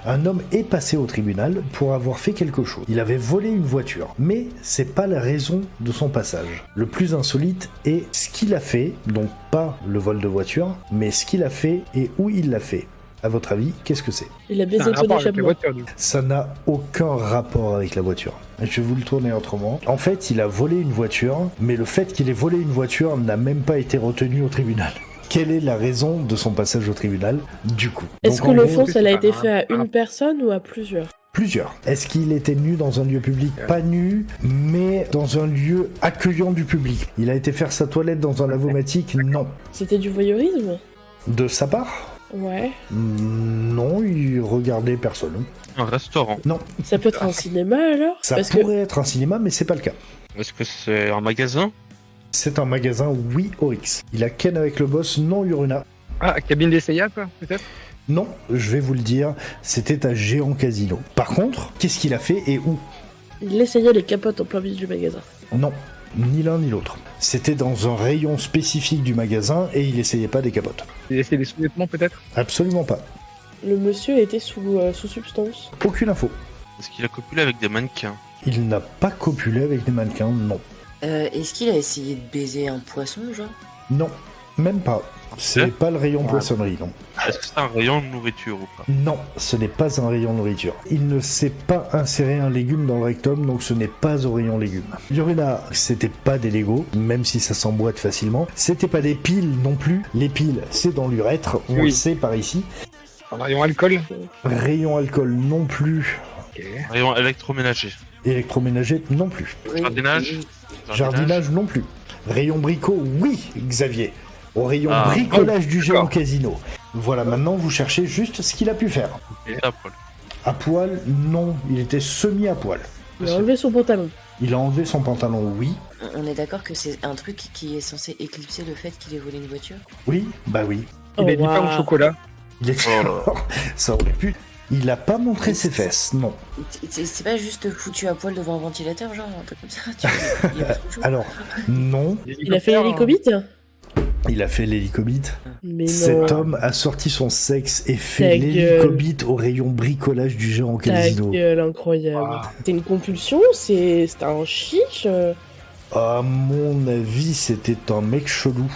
Un homme est passé au tribunal pour avoir fait quelque chose. Il avait volé une voiture, mais c'est pas la raison de son passage. Le plus insolite est ce qu'il a fait, donc pas le vol de voiture, mais ce qu'il a fait et où il l'a fait. À votre avis, qu'est-ce que c'est? Il a baisé C'est un le pot rapport avec la d'échappement. voiture, du coup. Ça n'a aucun rapport avec la voiture. Je vais vous le tourner autrement. En fait, il a volé une voiture, mais le fait qu'il ait volé une voiture n'a même pas été retenu au tribunal. Quelle est la raison de son passage au tribunal, du coup? Est-ce Donc, que en le gros, fond, c'est ça a pas été un- fait à un- une personne ou à plusieurs? Plusieurs. Est-ce qu'il était nu dans un lieu public? Pas nu, mais dans un lieu accueillant du public. Il a été faire sa toilette dans un lavomatique? Non. C'était du voyeurisme? De sa part? Ouais. Non, il regardait personne. Un restaurant. Non, Ça peut être un cinéma alors? ça Parce que pourrait être un cinéma, mais c'est pas le cas. Est-ce que c'est un magasin? C'est un magasin, oui, Oryx. Il a Ken avec le boss, non, Uruna. Ah, cabine d'essayage, quoi, peut-être? Non, je vais vous le dire, c'était à Géant Casino. Par contre, qu'est-ce qu'il a fait et où? il essayait les capotes en plein milieu du magasin. Non, ni l'un ni l'autre. C'était dans un rayon spécifique du magasin et il essayait pas des capotes. Il essaie des sous-vêtements, peut-être? Absolument pas. Le monsieur était sous substance. Aucune info. Est-ce qu'il a copulé avec des mannequins? Il n'a pas copulé avec des mannequins, non. Est-ce qu'il a essayé de baiser un poisson, genre? Non, même pas. C'est pas le rayon Ouais. poissonnerie, non. Est-ce que c'est un rayon de nourriture ou pas? Non, ce n'est pas un rayon nourriture. Il ne s'est pas inséré un légume dans le rectum, donc ce n'est pas au rayon légumes. Yorina, c'était pas des Legos, même si ça s'emboîte facilement. C'était pas des piles non plus. Les piles, c'est dans l'urètre, on Oui. le sait par ici. Un rayon alcool? Rayon alcool non plus. Ok. Rayon électroménager. Électroménager non plus. Oui, Jardinage? oui. Jardinage non plus. Rayon bricot, oui, Xavier. Au rayon Ah. bricolage du géant D'accord. casino. Voilà, maintenant vous cherchez juste ce qu'il a pu faire. Et à poil. À poil, non, il était semi à poil. Il a enlevé son pantalon. Il a enlevé son pantalon, oui. On est d'accord que c'est un truc qui est censé éclipser le fait qu'il ait volé une voiture? Oui, bah oui. Il Oh, a du pain au waouh. chocolat. Il est Oh là là. ça aurait pu. Il a pas montré ses fesses, non. C'est pas juste foutu à poil devant un ventilateur, genre un truc comme ça? Il y a pas trop de choses. Alors, non, Il a fait l'hélicobite? il a fait l'hélicobite. Mais Cet non. homme a sorti son sexe et Ta fait gueule. l'hélicobite au rayon bricolage du géant Ta casino. gueule, incroyable. Ah. C'était une compulsion? C'était un chiche? À mon avis, c'était un mec chelou.